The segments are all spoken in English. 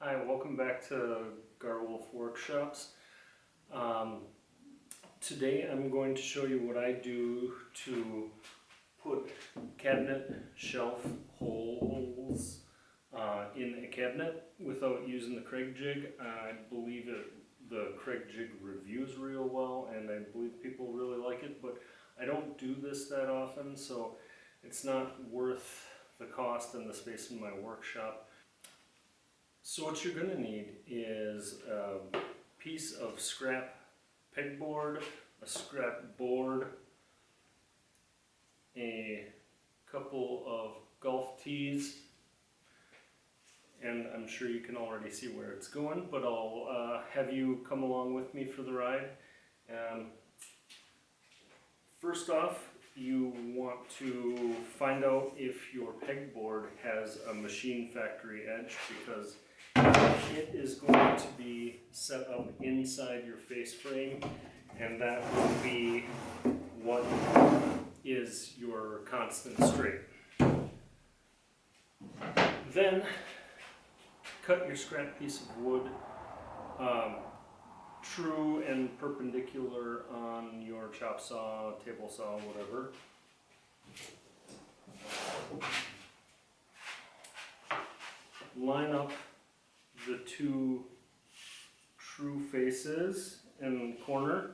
Hi, welcome back to Garwulff Workshops. Today I'm going to show you what I do to put cabinet shelf holes in a cabinet without using the Craig jig. I believe the Craig jig reviews real well, and I believe people really like it, but I don't do this that often, so it's not worth the cost and the space in my workshop. So what you're going to need is a piece of scrap pegboard, a scrap board, a couple of golf tees, and I'm sure you can already see where it's going, but I'll have you come along with me for the ride. First off, you want to find out if your pegboard has a machine factory edge, because it is going to be set up inside your face frame, and that will be what is your constant straight. Then cut your scrap piece of wood true and perpendicular on your chop saw, table saw, whatever. Line up the two true faces in the corner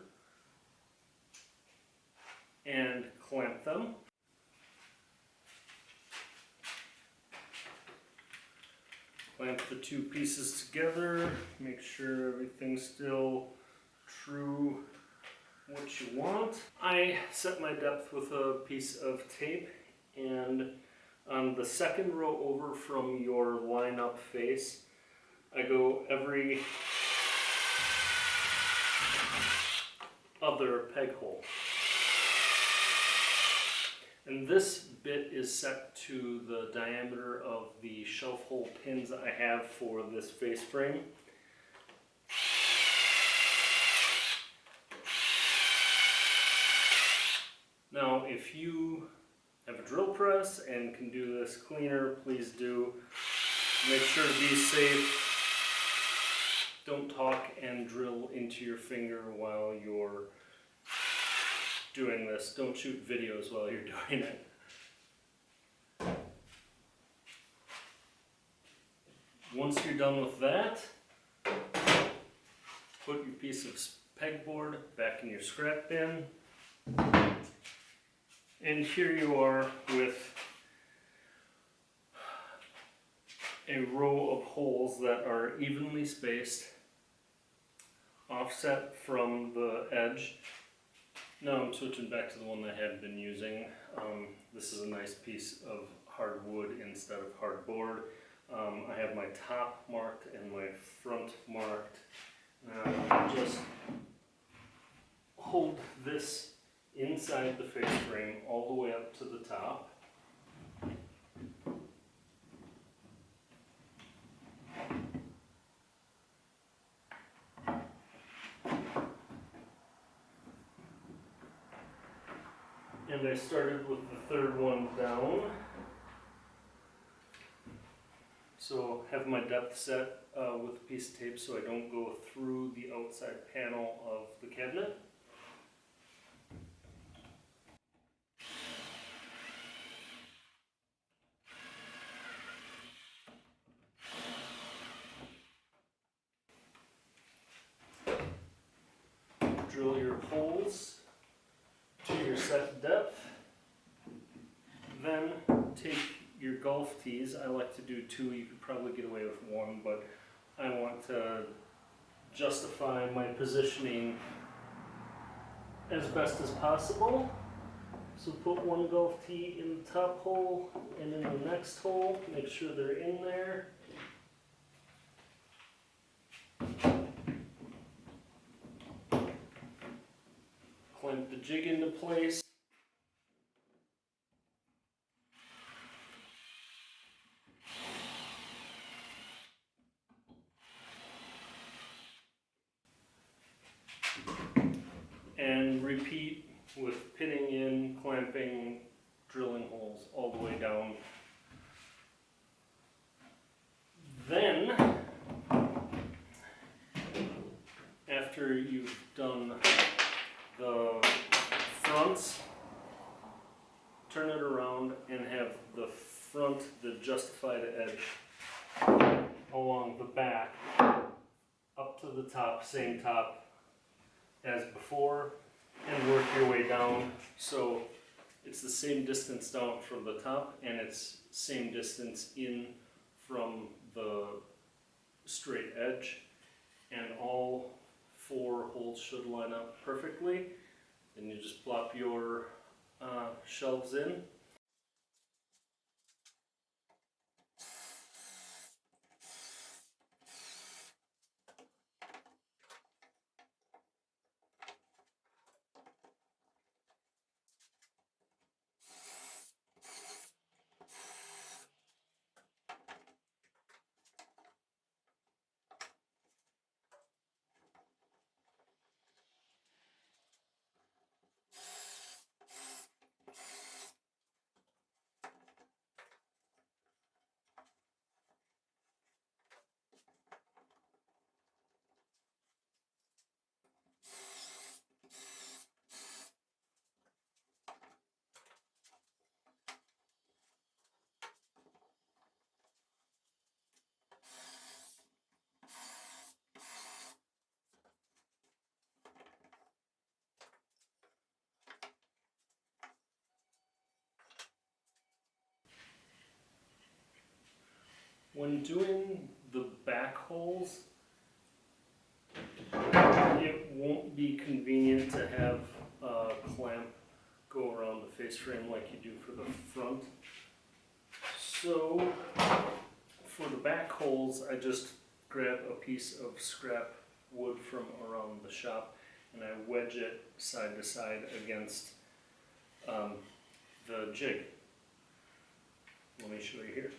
and clamp them. Clamp the two pieces together, make sure everything's still true what you want. I set my depth with a piece of tape, and on the second row over from your line-up face, I go every other peg hole. And this bit is set to the diameter of the shelf hole pins I have for this face frame. Now, if you have a drill press and can do this cleaner, please do. Make sure to be safe. Don't talk and drill into your finger while you're doing this. Don't shoot videos while you're doing it. Once you're done with that, put your piece of pegboard back in your scrap bin. And here you are with a row of holes that are evenly spaced, offset from the edge. Now I'm switching back to the one I had been using. This is a nice piece of hardwood instead of hardboard. I have my top marked and my front marked. Now just hold this inside the face frame all the way up to the top. And I started with the third one down. So have my depth set with a piece of tape so I don't go through the outside panel of the cabinet. Drill your holes to your set depth. Then take your golf tees. I like to do two. You could probably get away with one, but I want to justify my positioning as best as possible. So put one golf tee in the top hole and in the next hole. Make sure they're in there. Clamp the jig into place. And repeat with pinning in, clamping, drilling holes all the way down. Then after you've done the fronts, turn it around and have the front, the justified edge along the back up to the top, same top as before, and work your way down so it's the same distance down from the top and it's same distance in from the straight edge, and all 4 holes should line up perfectly. Then you just plop your shelves in. When doing the back holes, it won't be convenient to have a clamp go around the face frame like you do for the front. So for the back holes, I just grab a piece of scrap wood from around the shop and I wedge it side to side against the jig. Let me show you here.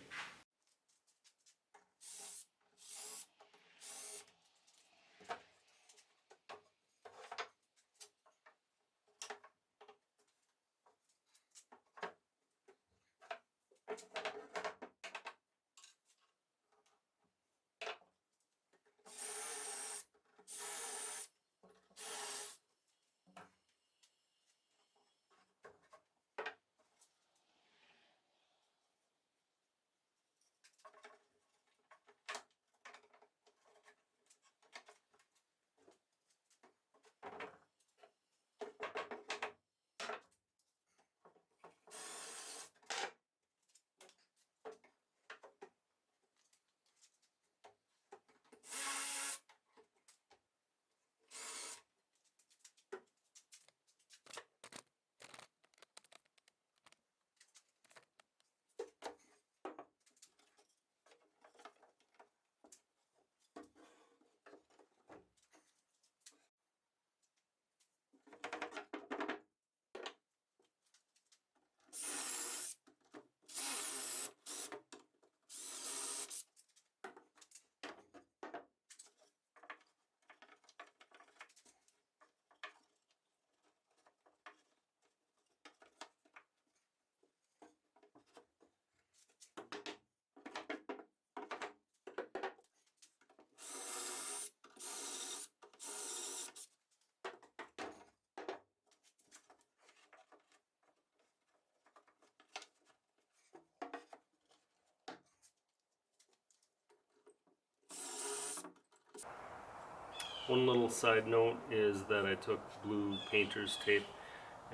One little side note is that I took blue painter's tape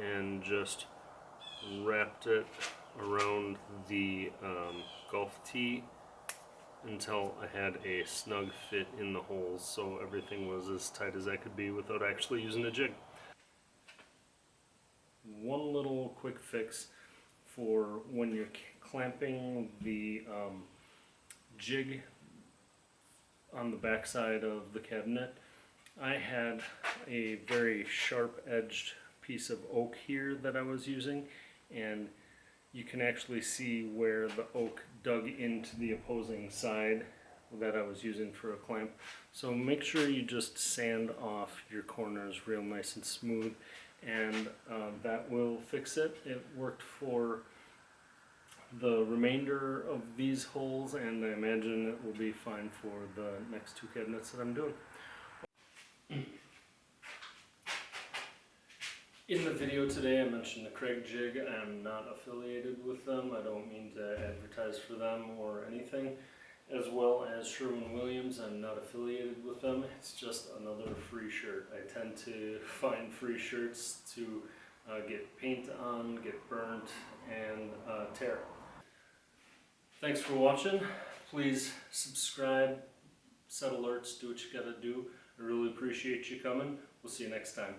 and just wrapped it around the golf tee until I had a snug fit in the holes, so everything was as tight as I could be without actually using a jig. One little quick fix for when you're clamping the jig on the back side of the cabinet. I had a very sharp edged piece of oak here that I was using, and you can actually see where the oak dug into the opposing side that I was using for a clamp. So make sure you just sand off your corners real nice and smooth, and that will fix it. It worked for the remainder of these holes, and I imagine it will be fine for the next 2 cabinets that I'm doing. In the video today I mentioned the Craig Jig. I'm not affiliated with them. I don't mean to advertise for them or anything. As well as Sherwin-Williams, I'm not affiliated with them. It's just another free shirt. I tend to find free shirts to get paint on, get burnt, and tear. Thanks for watching. Please subscribe, set alerts, do what you gotta do. I really appreciate you coming. We'll see you next time.